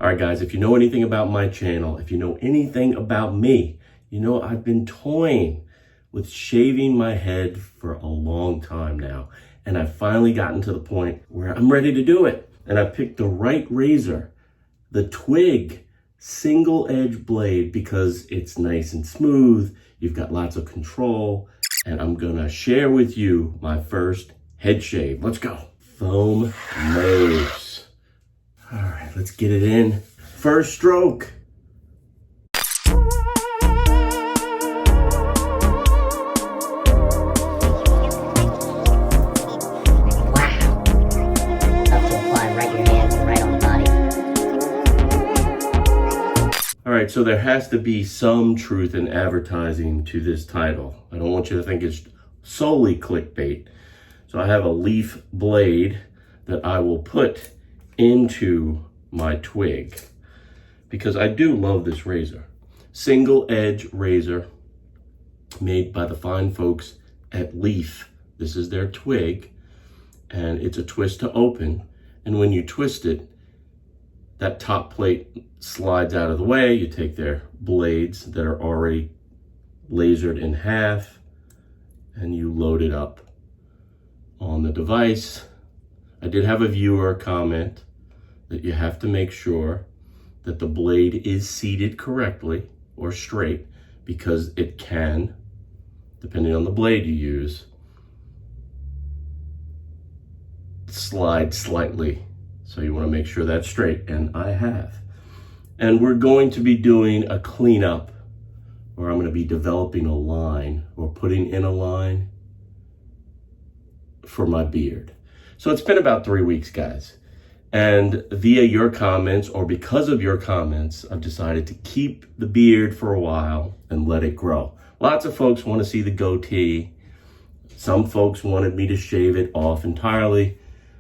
All right, guys, if you know anything about my channel, if you know anything about me, you know I've been toying with shaving my head for a long time now. And I've finally gotten to the point where I'm ready to do it. And I picked the right razor, the TWIG single edge blade, because it's nice and smooth. You've got lots of control. And I'm gonna share with you my first head shave. Let's go. Foam nose. All right, let's get it in. First stroke. All right, so there has to be some truth in advertising to this title. I don't want you to think it's solely clickbait. So I have a leaf blade that I will put into my TWIG because I do love this razor. Single edge razor made by the fine folks at Leaf. This is their TWIG, and it's a twist to open. And when you twist it, that top plate slides out of the way. You take their blades that are already lasered in half and you load it up on the device. I did have a viewer comment that you have to make sure that the blade is seated correctly or straight, because it can, depending on the blade you use, slide slightly. So you want to make sure that's straight, and I have. And we're going to be doing a cleanup, or I'm going to be developing a line or putting in a line for my beard. So it's been about 3 weeks, guys. And via your comments, or because of your comments, I've decided to keep the beard for a while and let it grow. Lots of folks want to see the goatee. Some folks wanted me to shave it off entirely.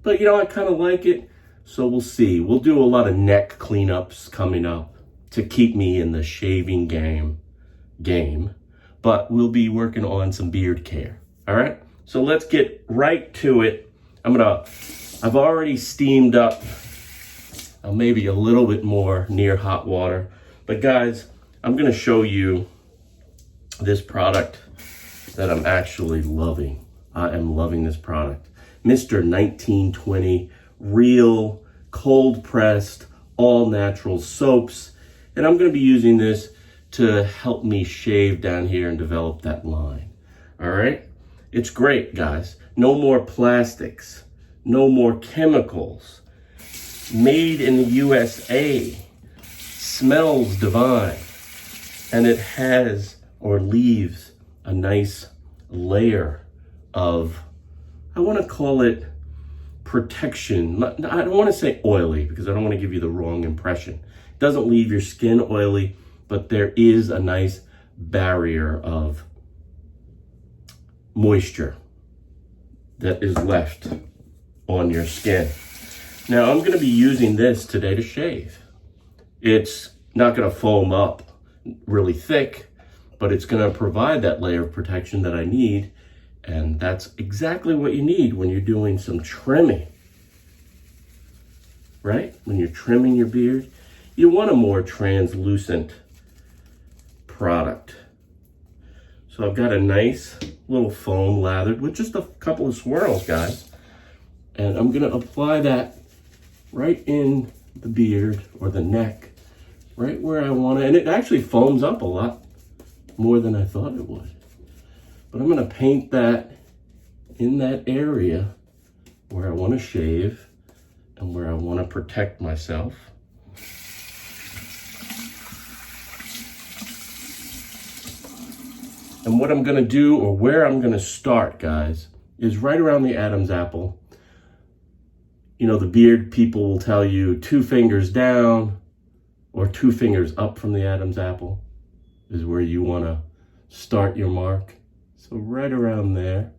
But you know, I kind of like it. So we'll see. We'll do a lot of neck cleanups coming up to keep me in the shaving game. But we'll be working on some beard care. All right. So let's get right to it. I've already steamed up maybe a little bit more near hot water. But guys, I'm going to show you this product that I'm actually loving. I am loving this product. Mr. 1920 real cold pressed all natural soaps, and I'm going to be using this to help me shave down here and develop that line. All right, it's great, guys. No more plastics, no more chemicals, made in the USA, smells divine, and it has or leaves a nice layer of, I want to call it protection. I don't want to say oily because I don't want to give you the wrong impression. It doesn't leave your skin oily, but there is a nice barrier of moisture that is left on your skin. Now I'm going to be using this today to shave. It's not going to foam up really thick, but it's going to provide that layer of protection that I need. And that's exactly what you need when you're doing some trimming, right? When you're trimming your beard, you want a more translucent product. So I've got a nice little foam lathered with just a couple of swirls, guys. And I'm gonna apply that right in the beard or the neck, right where I want it. And it actually foams up a lot more than I thought it would. But I'm going to paint that in that area where I want to shave and where I want to protect myself. And what I'm going to do, or where I'm going to start, guys, is right around the Adam's apple. You know, the beard people will tell you 2 fingers down or 2 fingers up from the Adam's apple is where you want to start your mark. So right around there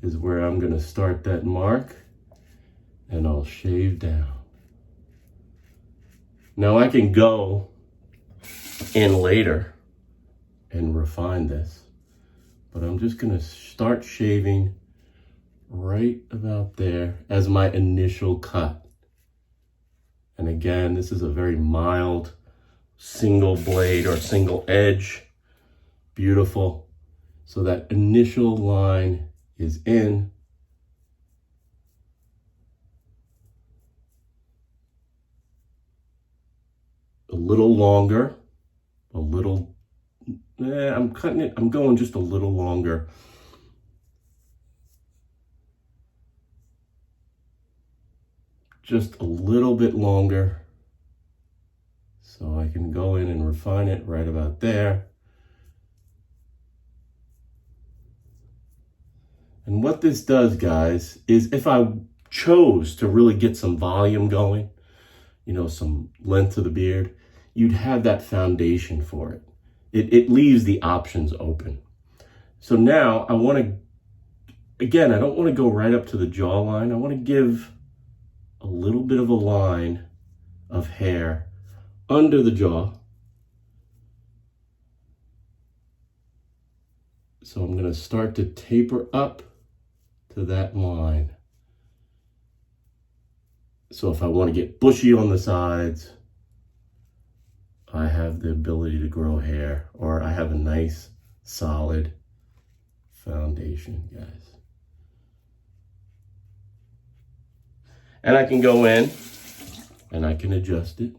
is where I'm going to start that mark, and I'll shave down. Now I can go in later and refine this, but I'm just going to start shaving right about there as my initial cut. And again, this is a very mild single blade or single edge. Beautiful. So that initial line is in. A little longer, I'm cutting it, I'm going just a little longer. Just a little bit longer. So I can go in and refine it right about there. And what this does, guys, is if I chose to really get some volume going, you know, some length to the beard, you'd have that foundation for it. It leaves the options open. So now I want to, again, I don't want to go right up to the jawline. I want to give a little bit of a line of hair under the jaw. So I'm going to start to taper up to that line. So if I want to get bushy on the sides, I have the ability to grow hair, or I have a nice solid foundation, guys. And I can go in and I can adjust it.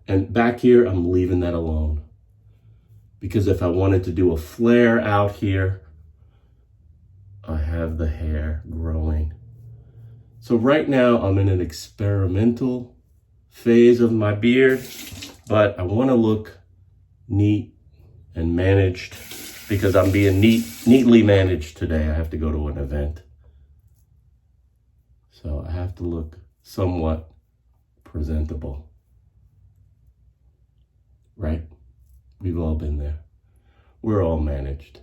And back here, I'm leaving that alone. Because if I wanted to do a flare out here, I have the hair growing. So right now I'm in an experimental phase of my beard, but I want to look neat and managed because I'm being neatly managed today. I have to go to an event. So I have to look somewhat presentable. Right? We've all been there. We're all managed.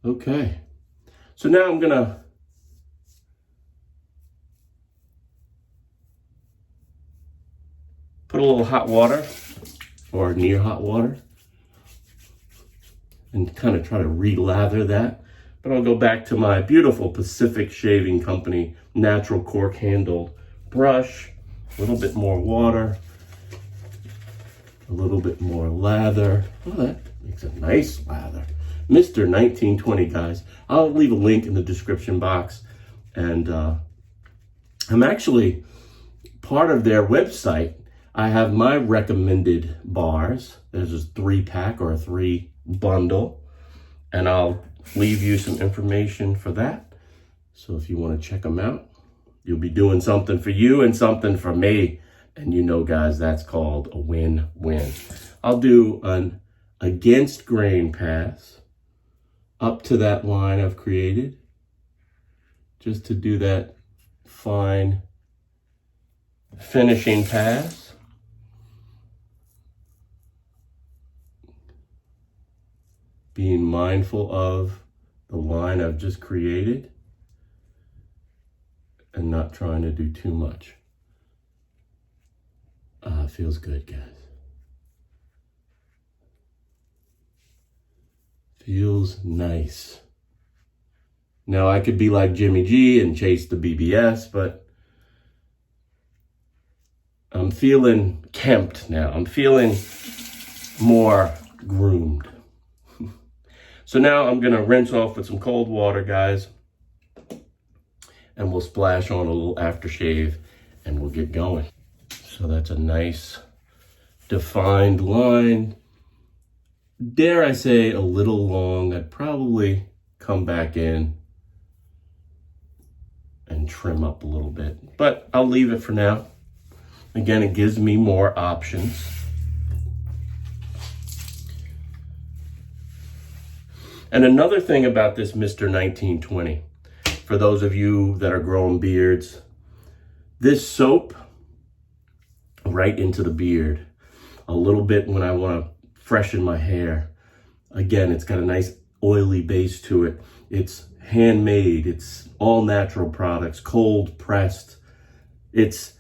Okay. So now I'm gonna put a little hot water or near hot water and kind of try to re-lather that. But I'll go back to my beautiful Pacific Shaving Company natural cork handled brush. A little bit more water. A little bit more lather. Oh, that makes a nice lather. Mr. 1920, guys. I'll leave a link in the description box. And I'm actually part of their website. I have my recommended bars. There's a 3-pack or a 3 bundle. And I'll leave you some information for that. So if you want to check them out, you'll be doing something for you and something for me. And you know, guys, that's called a win-win. I'll do an against grain pass up to that line I've created, just to do that fine finishing pass. Being mindful of the line I've just created and not trying to do too much. Feels good, guys. Feels nice. Now, I could be like Jimmy G and chase the BBS, but I'm feeling kempt now. I'm feeling more groomed. So now I'm going to rinse off with some cold water, guys. And we'll splash on a little aftershave and we'll get going. So that's a nice defined line. Dare I say a little long. I'd probably come back in and trim up a little bit, but I'll leave it for now. Again, it gives me more options. And another thing about this Mr. 1920, for those of you that are growing beards, this soap right into the beard a little bit when I want to freshen my hair. Again, it's got a nice oily base to it. It's handmade. It's all natural products, cold pressed. It's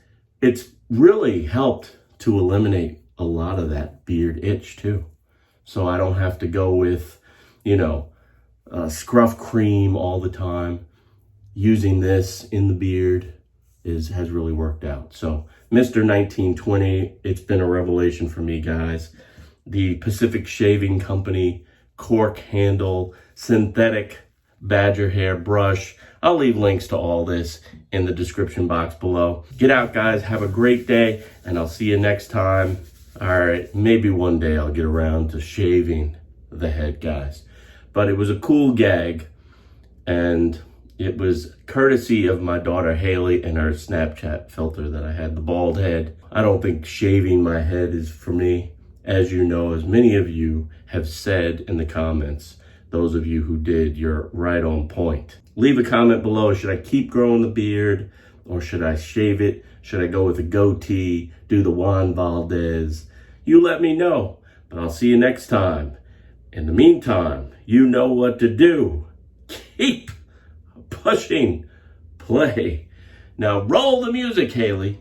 really helped to eliminate a lot of that beard itch too. So I don't have to go with, scruff cream all the time. using this in the beard has really worked out. So Mr. 1920, it's been a revelation for me, guys. The Pacific Shaving Company cork handle synthetic badger hair brush. I'll leave links to all this in the description box below. Get out, guys. Have a great day, and I'll see you next time. All right, maybe one day I'll get around to shaving the head, guys. But it was a cool gag, and it was courtesy of my daughter Haley and her Snapchat filter that I had the bald head. I don't think shaving my head is for me. As you know, as many of you have said in the comments, those of you who did, you're right on point. Leave a comment below. Should I keep growing the beard or should I shave it? Should I go with a goatee, do the Juan Valdez? You let me know, but I'll see you next time. In the meantime, you know what to do. Keep pushing play. Now roll the music, Haley.